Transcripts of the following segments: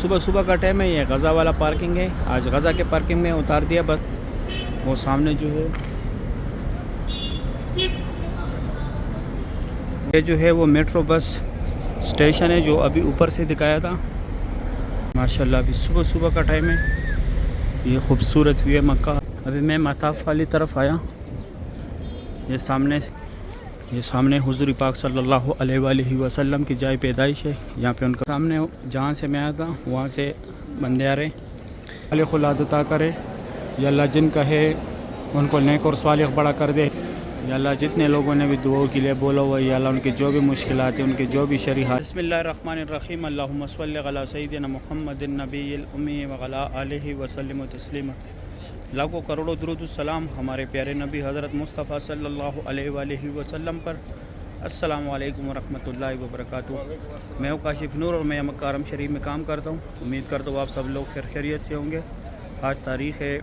صبح صبح کا ٹائم ہے. یہ غزہ والا پارکنگ ہے. آج غزہ کے پارکنگ میں اتار دیا بس. وہ سامنے جو ہے یہ جو ہے وہ میٹرو بس اسٹیشن ہے جو ابھی اوپر سے دکھایا تھا. ماشاءاللہ ابھی صبح صبح کا ٹائم ہے. یہ خوبصورت ویو ہے مکہ. ابھی میں مطاف والی طرف آیا. یہ سامنے حضور پاک صلی اللہ علیہ وآلہ وسلم کی جائے پیدائش ہے. یہاں پہ ان کا سامنے جہاں سے میں آیا تھا وہاں سے بندے آ رہے. صالح اولاد عطا کرے یا اللہ. جن کا ہے ان کو نیک اور صالح بڑا کر دے یا اللہ. جتنے لوگوں نے بھی دعاؤں کے لیے بولا ہوا یا اللہ ان کی جو بھی مشکلات ہیں ان کی جو بھی شریحات. بسم اللہ الرحمن الرحیم. اللہم صلی علی سیدنا محمد النبی الامی وعلی آلہ وسلم تسلیما. لاکھوں کروڑوں درود السلام ہمارے پیارے نبی حضرت مصطفیٰ صلی اللہ علیہ وآلہ وسلم پر. السلام علیکم ورحمۃ اللہ وبرکاتہ. میں ہوں کاشف نور اور میں مکہ حرم شریف میں کام کرتا ہوں. امید کرتا ہوں آپ سب لوگ خیر خیریت سے ہوں گے. آج تاریخ ہے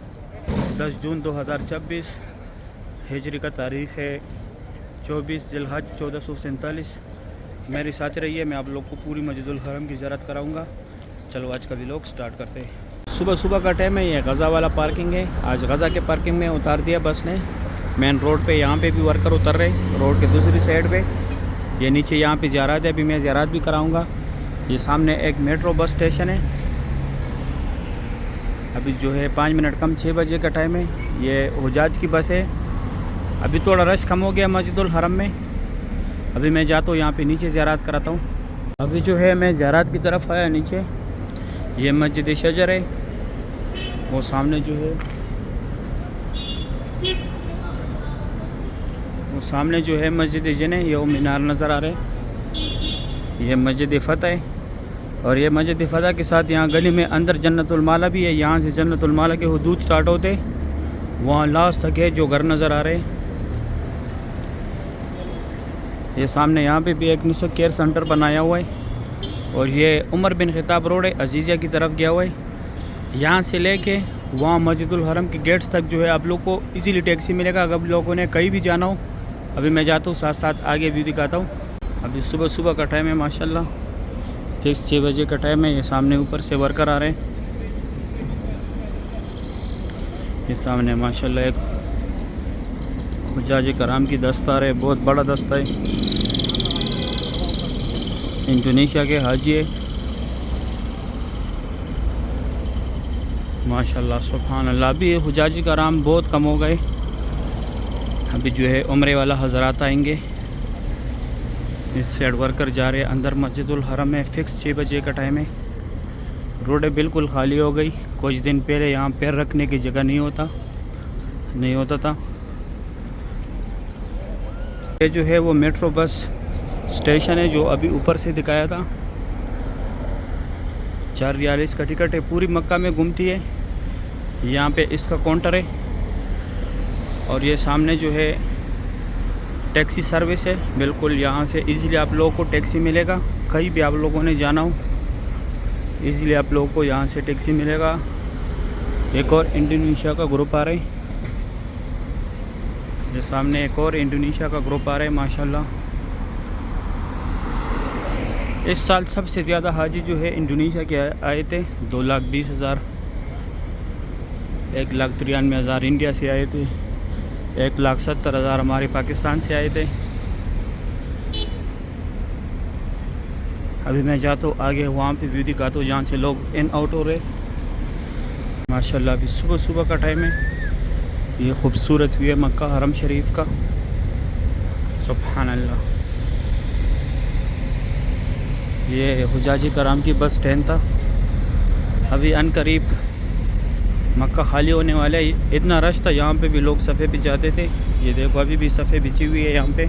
10 جون 2026. ہجری کا تاریخ ہے 24 ذی الحج 1447. میری ساتھ رہیے. میں آپ لوگ کو پوری مسجد الحرم کی زیارت کراؤں گا. چلو آج کا ولاگ سٹارٹ کرتے ہیں. صبح صبح کا ٹائم ہے. یہ غزہ والا پارکنگ ہے. آج غزہ کے پارکنگ میں اتار دیا بس نے. مین روڈ پہ یہاں پہ بھی ورکر اتر رہے. روڈ کے دوسری سائڈ پہ یہ نیچے یہاں پہ زیارات ہے. ابھی میں زیارات بھی کراؤں گا. یہ سامنے ایک میٹرو بس اسٹیشن ہے. ابھی جو ہے 5 منٹ کم 6 بجے کا ٹائم ہے. یہ حجاج کی بس ہے. ابھی تھوڑا رش کم ہو گیا مسجد الحرم میں. ابھی میں جاتا ہوں یہاں پہ نیچے زیارات کراتا ہوں. ابھی جو ہے میں زیارات کی طرف آیا نیچے. یہ مسجد شجر ہے. وہ سامنے جو ہے مسجد جن ہے. یہ وہ مینار نظر آ رہے. یہ مسجد فتح ہے. اور یہ مسجد فتح کے ساتھ یہاں گلی میں اندر جنت المالا بھی ہے. یہاں سے جنت المالا کے حدود سٹارٹ ہوتے وہاں لاسٹ تک ہے جو گھر نظر آ رہے. یہ سامنے یہاں پہ بھی ایک نسخ کیئر سینٹر بنایا ہوا ہے. اور یہ عمر بن خطاب روڈ ہے عزیزیہ کی طرف گیا ہوا ہے. یہاں سے لے کے وہاں مسجد الحرم کے گیٹس تک جو ہے آپ لوگ کو ایزیلی ٹیکسی ملے گا اگر لوگوں نے کہیں بھی جانا ہو. ابھی میں جاتا ہوں ساتھ ساتھ آگے بھی دکھاتا ہوں. ابھی صبح صبح کا ٹائم ہے. ماشاءاللہ فکس 6 بجے کا ٹائم ہے. یہ سامنے اوپر سے ورکر آ رہے ہیں. یہ سامنے ماشاءاللہ ایک حجاج کرام کی دستار ہے. بہت بڑا دستہ ہے. انڈونیشیا کے حاجی ہے. ماشاءاللہ سبحان اللہ. ابھی حجاجی کرام بہت کم ہو گئے. ابھی جو ہے عمرے والا حضرات آئیں گے. اس سائڈ ورکر جا رہے اندر مسجد الحرم میں. فکس 6 بجے کا ٹائم ہے. روڈیں بالکل خالی ہو گئی. کچھ دن پہلے یہاں پیر رکھنے کی جگہ نہیں ہوتا تھا. یہ جو ہے وہ میٹرو بس اسٹیشن ہے جو ابھی اوپر سے دکھایا تھا. 4 ریالس کا ٹکٹ ہے. پوری مکہ میں گھومتی ہے. یہاں پہ اس کا کاؤنٹر ہے. اور یہ سامنے جو ہے ٹیکسی سروس ہے. بالکل یہاں سے ایزیلی آپ لوگوں کو ٹیکسی ملے گا. کہیں بھی آپ لوگوں نے جانا ہو ایزیلی آپ لوگوں کو یہاں سے ٹیکسی ملے گا. ایک اور انڈونیشیا کا گروپ آ رہا ہے. یہ سامنے ایک اور انڈونیشیا کا گروپ آ رہا ہے. ماشاءاللہ اس سال سب سے زیادہ حاجی جو ہے انڈونیشیا کے آئے تھے. 2,20,000. 1,93,000 انڈیا سے آئے تھے. 1,70,000 ہمارے پاکستان سے آئے تھے. ابھی میں جاتا ہوں آگے وہاں پہ ویو دکھاتا ہوں جہاں سے لوگ ان آؤٹ ہو رہے. ماشاءاللہ ابھی صبح صبح کا ٹائم ہے. یہ خوبصورت ویو ہے مکہ حرم شریف کا. سبحان اللہ. یہ حجاجی کرام کی بس اسٹینڈ تھا. ابھی ان قریب مکہ خالی ہونے والا ہے. اتنا رش تھا یہاں پہ بھی لوگ صفحے پہ جاتے تھے. یہ دیکھو ابھی بھی صفحے بچھی ہوئی ہے یہاں پہ.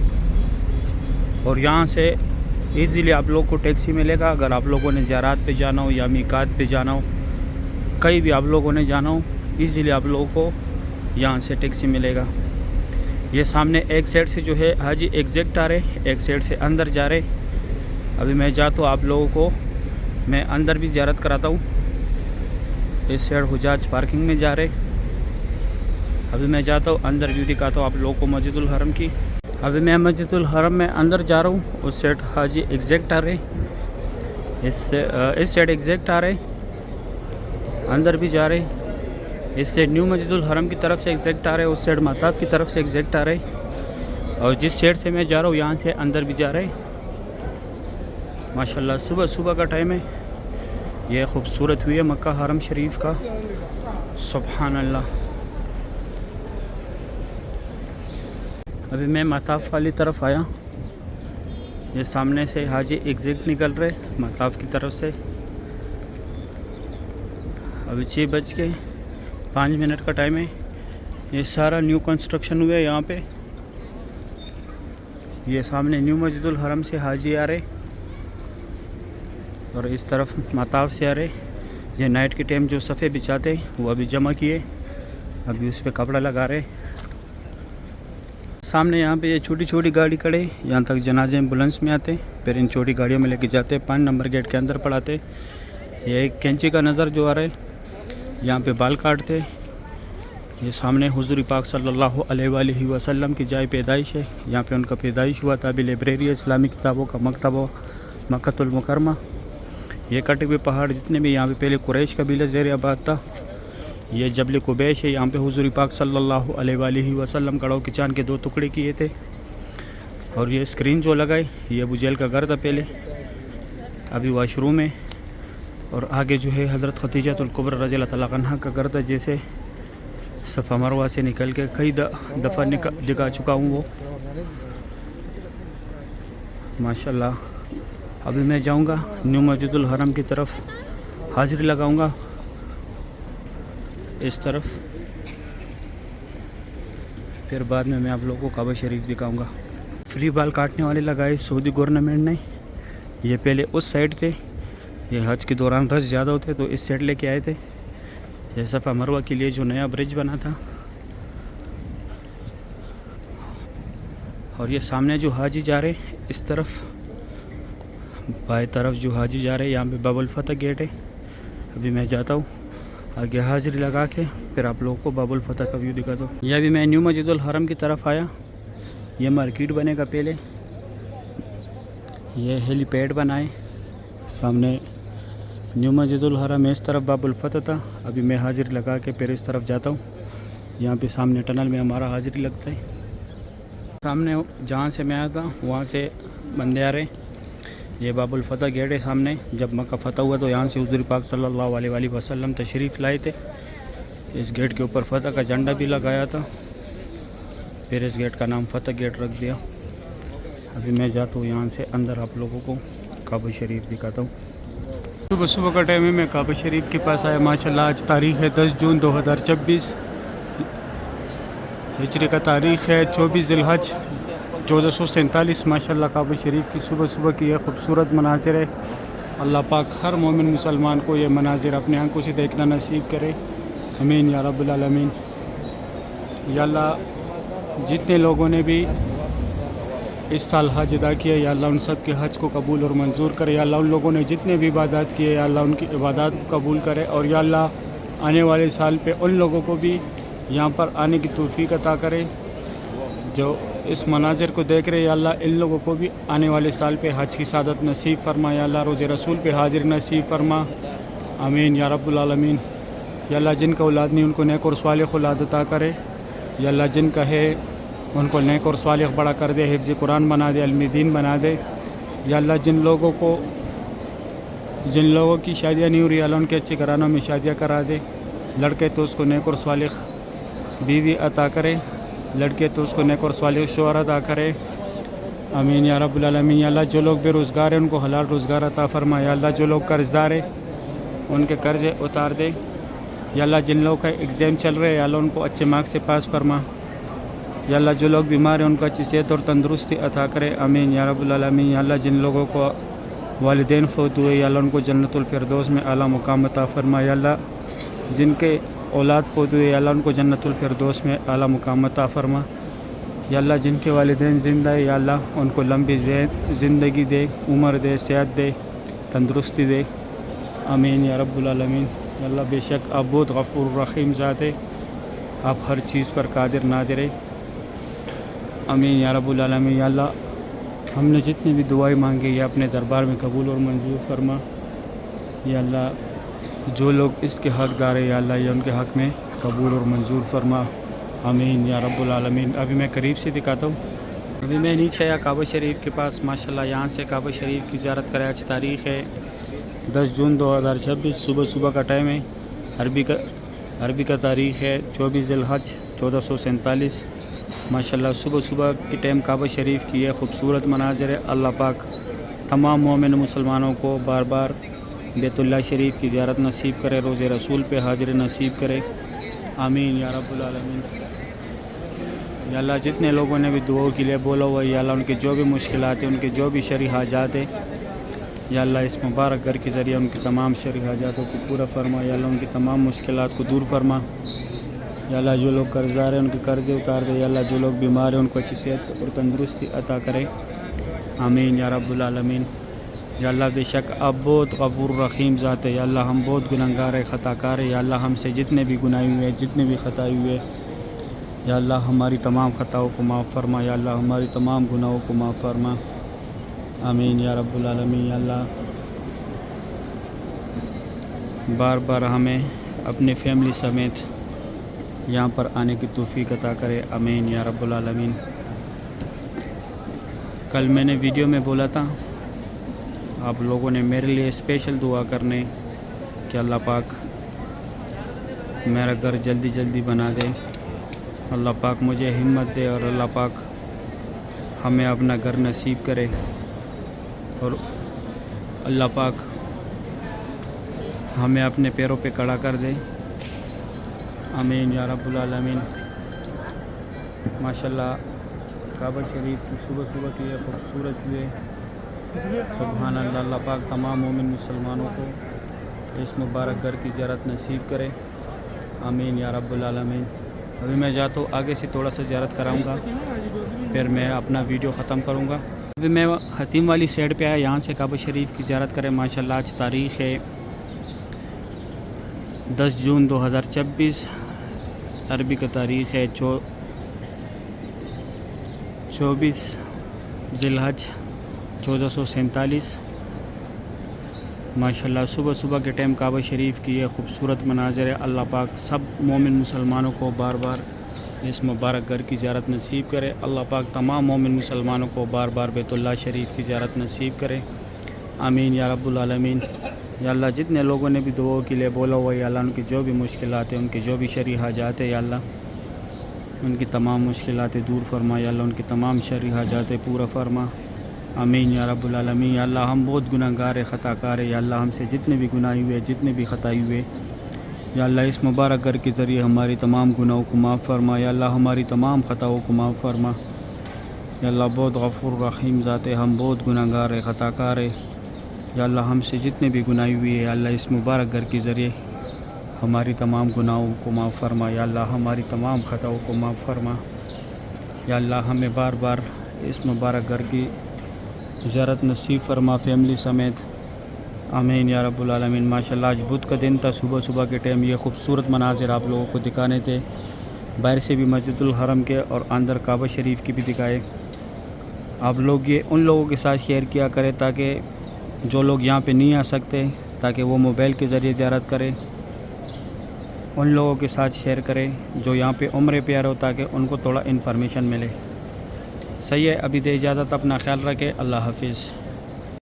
اور یہاں سے ایزیلی آپ لوگ کو ٹیکسی ملے گا اگر آپ لوگوں نے زیارات پہ جانا ہو یا میقات پہ جانا ہو. کہیں بھی آپ لوگوں نے جانا ہو ایزیلی آپ لوگوں کو یہاں سے ٹیکسی ملے گا. یہ سامنے ایک سائڈ سے جو ہے حاجی ایگزیکٹ آ رہے. ایک سائڈ سے اندر جا رہے. ابھی میں جاتا ہوں آپ لوگوں کو میں اندر بھی زیارت کراتا ہوں. اس سائڈ حجاج پارکنگ میں جا رہے. ابھی میں جاتا ہوں اندر ویو دکھاتا ہوں آپ لوگوں کو مسجد الحرم کی. ابھی میں مسجد الحرم میں اندر جا رہا ہوں. اس سائڈ حاجی ایگزیکٹ آ رہے. اس سائڈ ایگزیکٹ آ رہے. اندر بھی جا رہے. اس سائڈ نیو مسجد الحرم کی طرف سے ایگزیکٹ آ رہے, اس سائڈ مطاف کی طرف سے ایگزیکٹ آ رہے, اور جس سائڈ سے میں جا رہا ہوں یہاں سے اندر بھی جا رہے. ماشاءاللہ صبح صبح کا ٹائم ہے. یہ خوبصورت ہوئی ہے مکہ حرم شریف کا. سبحان اللہ. ابھی میں مطاف والی طرف آیا. یہ سامنے سے حاجی ایگزیکٹ نکل رہے مطاف کی طرف سے. ابھی 6:05 کا ٹائم ہے. یہ سارا نیو کنسٹرکشن ہوا ہے یہاں پہ. یہ سامنے نیو مسجد الحرم سے حاجی آ رہے اور اس طرف مطاف سے آ رہے. یہ نائٹ کے ٹائم جو صفحے بچھاتے وہ ابھی جمع کیے, ابھی اس پہ کپڑا لگا رہے. سامنے یہاں پہ یہ چھوٹی چھوٹی گاڑی کھڑے, یہاں تک جنازے ایمبولینس میں آتے, پھر ان چھوٹی گاڑیوں میں لے کے جاتے, 5 نمبر گیٹ کے اندر پڑھاتے. یہ ایک کینچی کا نظر جو آ رہا ہے, یہاں پہ بال کاٹتے. یہ سامنے حضور پاک صلی اللہ علیہ وآلہ وسلم کی جائے پیدائش ہے. یہاں پہ ان کا پیدائش ہوا تھا. ابھی لائبریری ہے اسلامی کتابوں کا مکتب و مکۃ المکرمہ. یہ کٹے ہوئے پہاڑ جتنے بھی, یہاں پہ پہلے قریش قبیلہ زیر آباد تھا. یہ جبل قبیش ہے, یہاں پہ حضور پاک صلی اللہ علیہ وآلہ وسلم کڑوں کی چاند کے 2 ٹکڑے کیے تھے. اور یہ اسکرین جو لگائی یہ ابو جہل کا گھر تھا پہلے, ابھی واش روم ہے. اور آگے جو ہے حضرت خدیجہ الکبریٰ رضی اللہ تعالیٰ عنہا کا گھر تھا, جیسے صفا مروہ سے نکل کے کئی دفعہ دکھا چکا ہوں وہ. ماشاءاللہ. ابھی میں جاؤں گا نیو مسجد الحرم کی طرف, حاضری لگاؤں گا اس طرف, پھر بعد میں آپ لوگوں کو کعبہ شریف دکھاؤں گا. فری بال کاٹنے والے لگائے سعودی گورنمنٹ نے. یہ پہلے اس سائڈ تھے, یہ حج کے دوران رش زیادہ ہوتے تو اس سائڈ لے کے آئے تھے. یہ صفا مروہ کے لیے جو نیا برج بنا تھا. اور یہ سامنے جو حاجی جا رہے اس طرف, بائیں طرف جو حاجی جا رہے, یہاں پہ باب الفتح گیٹ ہے. ابھی میں جاتا ہوں آگے حاضری لگا کے, پھر آپ لوگوں کو باب الفتح کا ویو دکھاتا ہوں. یہ ابھی میں نیو مسجد الحرم کی طرف آیا. یہ مارکیٹ بنے گا پہلے, یہ ہیلی پیڈ بنائے. سامنے نیو مسجد الحرم ہے, اس طرف باب الفتح تھا. ابھی میں حاضری لگا کے پھر اس طرف جاتا ہوں. یہاں پہ سامنے ٹنل میں ہمارا حاضری لگتا ہے. سامنے جہاں سے میں آیا تھا وہاں سے بندے آ رہے. یہ باب الفتح گیٹ ہے سامنے. جب مکہ فتح ہوا تو یہاں سے حضور پاک صلی اللہ علیہ وآلہ وسلم تشریف لائے تھے. اس گیٹ کے اوپر فتح کا جھنڈا بھی لگایا تھا, پھر اس گیٹ کا نام فتح گیٹ رکھ دیا. ابھی میں جاتا ہوں یہاں سے اندر, آپ لوگوں کو کعبہ شریف دکھاتا ہوں. صبح صبح کا ٹائم ہے, میں کعبہ شریف کے پاس آیا. ماشاءاللہ آج تاریخ ہے 10 جون 2026, ہجری کا تاریخ ہے 24 ذی الحج 1447. ماشاءاللہ کعبہ شریف کی صبح صبح کی یہ خوبصورت مناظر ہے. اللہ پاک ہر مومن مسلمان کو یہ مناظر اپنے آنکھوں سے دیکھنا نصیب کرے. آمین یا رب العالمین. یا اللہ جتنے لوگوں نے بھی اس سال حج ادا کیا, یا اللہ ان سب کے حج کو قبول اور منظور کرے. یا اللہ ان لوگوں نے جتنے بھی عبادات کیے, یا اللہ ان کی عبادات کو قبول کرے. اور یا اللہ آنے والے سال پہ ان لوگوں کو بھی یہاں پر آنے کی توفیق عطا کرے جو اس مناظر کو دیکھ رہے. یا اللہ ان لوگوں کو بھی آنے والے سال پہ حج کی سعادت نصیب فرما. یا اللہ روز رسول پہ حاضر نصیب فرما. آمین یا رب العالمین. یا اللہ جن کا اولاد نہیں ان کو نیک اور صالح اولاد عطا کرے. یا اللہ جن کا ہے ان کو نیک اور صالح بڑا کر دے, حفظ قرآن بنا دے, علم دین بنا دے. یا اللہ جن لوگوں کی شادیاں نہیں ہو رہی, اللہ ان کے اچھے گھرانوں میں شادیاں کرا دے. لڑکے تو اس کو نیک اور صالح بیوی عطا کرے, لڑکے تو اس کو نیک اور صالح شوہر عطا کرے. آمین یا رب العالمین. یا اللہ جو لوگ بے روزگار ہیں ان کو حلال روزگار عطا فرما. یا اللہ جو لوگ قرض دار ہیں ان کے قرض اتار دے. یا اللہ جن لوگوں کا ایگزام چل رہے ہیں یا اللہ ان کو اچھے مارکس سے پاس فرما. یا اللہ جو لوگ بیمار ہیں ان کو اچھی صحت اور تندرستی عطا کرے. آمین یا رب العالمین. یا اللہ جن لوگوں کو والدین فوت ہوئے یا اللہ ان کو جنت الفردوس میں اعلیٰ مقام عطا فرما. یا اللہ جن کے اولاد فوت ہوئے یا اللہ ان کو جنت الفردوس میں اعلیٰ مقام عطا فرما. یا اللہ جن کے والدین زندہ ہے یا اللہ ان کو لمبی زندگی دے, عمر دے, صحت دے, تندرستی دے. آمین یا رب العالمین. یا اللہ بے شک آپ بہت غفور الرحیم ذات ہے, آپ ہر چیز پر قادر نادر ہے. آمین یا رب العالمین. یا اللہ ہم نے جتنی بھی دعائیں مانگی یہ اپنے دربار میں قبول اور منظور فرما. یا اللہ جو لوگ اس کے حقدار ہیں یا اللہ یہ ان کے حق میں قبول اور منظور فرما، آمین یا رب العالمین۔ ابھی میں قریب سے دکھاتا ہوں، ابھی میں نیچے آیا کعبہ شریف کے پاس، ماشاءاللہ یہاں سے کعبہ شریف کی زیارت کرے۔ آج تاریخ ہے 10 جون 2026، صبح کا ٹائم ہے، عربی کا تاریخ ہے 24 ذی الحج 1447۔ ماشاءاللہ صبح کے ٹائم کعبہ شریف کی یہ خوبصورت مناظر ہے۔ اللہ پاک تمام مومن مسلمانوں کو بار بار بیت اللہ شریف کی زیارت نصیب کرے، روز رسول پہ حاضر نصیب کرے، آمین یا رب العالمین۔ یا اللہ جتنے لوگوں نے بھی دعاؤں کے لیے بولا ہوا ہے، یا اللہ ان کے جو بھی مشکلات ہیں، ان کے جو بھی شرعی حاجات ہیں، یا اللہ اس مبارک گھر کے ذریعے ان کی تمام شرعی حاجاتوں کو پورا فرما، یا اللہ ان کی تمام مشکلات کو دور فرما، یا اللہ جو لوگ قرضدار ہیں ان کے قرضے اتار دے، یا اللہ جو لوگ بیمار ہیں ان کو اچھی صحت اور تندرستی عطا کرے، آمین یا رب العالمین۔ یا اللہ بے شک آپ بہت غفور رحیم ذات ہے، یا اللہ ہم بہت گنہگار ہیں، خطا کار ہیں، یا اللہ ہم سے جتنے بھی گناہ ہوئے ہیں، جتنے بھی خطائے ہوئے، یا اللہ ہماری تمام خطاؤں کو معاف فرما، یا اللہ ہماری تمام گناہوں کو معاف فرما، آمین یا رب العالمین۔ یا اللہ بار بار ہمیں اپنے فیملی سمیت یہاں پر آنے کی توفیق عطا کرے، آمین یا رب العالمین۔ کل میں نے ویڈیو میں بولا تھا آپ لوگوں نے میرے لیے اسپیشل دعا کرنے کہ اللہ پاک میرا گھر جلدی جلدی بنا دے، اللہ پاک مجھے ہمت دے، اور اللہ پاک ہمیں اپنا گھر نصیب کرے، اور اللہ پاک ہمیں اپنے پیروں پہ کھڑا کر دے، آمین یا رب العالمین۔ ماشاءاللہ کعبہ شریف کی صبح کی یہ خوبصورت ہوئے، سبحان اللہ۔ اللہ پاک تمام مومن مسلمانوں کو اس مبارک گھر کی زیارت نصیب کرے، آمین یا رب العالمین۔ ابھی میں جاتا ہوں، آگے سے تھوڑا سا زیارت کراؤں گا، پھر میں اپنا ویڈیو ختم کروں گا۔ ابھی میں حتیم والی سائڈ پہ آیا، یہاں سے کعبہ شریف کی زیارت کریں۔ ماشاءاللہ آج تاریخ ہے 10 جون 2026، عربی کا تاریخ ہے 24 ذی الحج 1447۔ ماشاءاللہ صبح کے ٹائم کعبہ شریف کی یہ خوبصورت مناظر ہے۔ اللہ پاک سب مومن مسلمانوں کو بار بار اس مبارک گھر کی زیارت نصیب کرے، اللہ پاک تمام مومن مسلمانوں کو بار بار بیت اللہ شریف کی زیارت نصیب کرے، آمین یا رب العالمین۔ یا اللہ جتنے لوگوں نے بھی دعاؤں کے لیے بولا ہوا ہے، یا اللہ ان کی جو بھی مشکلات ہیں، ان کی جو بھی شرعی حاجات ہیں، یا اللہ ان کی تمام مشکلات دور فرما، یا اللہ ان کی تمام شرعی حاجات پورا فرما، آمین یا رب العالمین۔ یا اللہ ہم بہت گنہگار ہیں، خطا کار ہیں، یا اللہ ہم سے جتنے بھی گناہ ہوئے، جتنے بھی خطائی ہوئے، یا اللہ اس مبارک گھر کے ذریعے ہماری تمام گناہوں کو معاف فرما، یا اللہ ہماری تمام خطاؤں کو معاف فرما، یا اللہ بہت غفور رحیم ذات ہے، ہم بہت گنہگار ہیں، خطا کار ہیں، یا اللہ ہم سے جتنے بھی گناہ ہوئے ہیں، یا اللہ اس مبارک گھر کے ذریعے ہماری تمام گناہوں کو معاف فرما، یا اللہ ہماری تمام خطاؤں کو معاف فرما، یا اللہ ہمیں بار بار اس مبارک گھر کی زیارت نصیب فرما فیملی سمیت، آمین یا رب العالمین۔ ماشاءاللہ آج بدھ کا دن تھا، صبح کے ٹائم یہ خوبصورت مناظر آپ لوگوں کو دکھانے تھے، باہر سے بھی مسجد الحرم کے اور اندر کعبہ شریف کی بھی دکھائے۔ آپ لوگ یہ ان لوگوں کے ساتھ شیئر کیا کریں تاکہ جو لوگ یہاں پہ نہیں آ سکتے تاکہ وہ موبائل کے ذریعے زیارت کریں، ان لوگوں کے ساتھ شیئر کریں جو یہاں پہ عمرے پہ آ رہے ہو تاکہ ان کو تھوڑا انفارمیشن ملے۔ صحیح ہے، ابھی دے اجازت، اپنا خیال رکھے، اللہ حافظ۔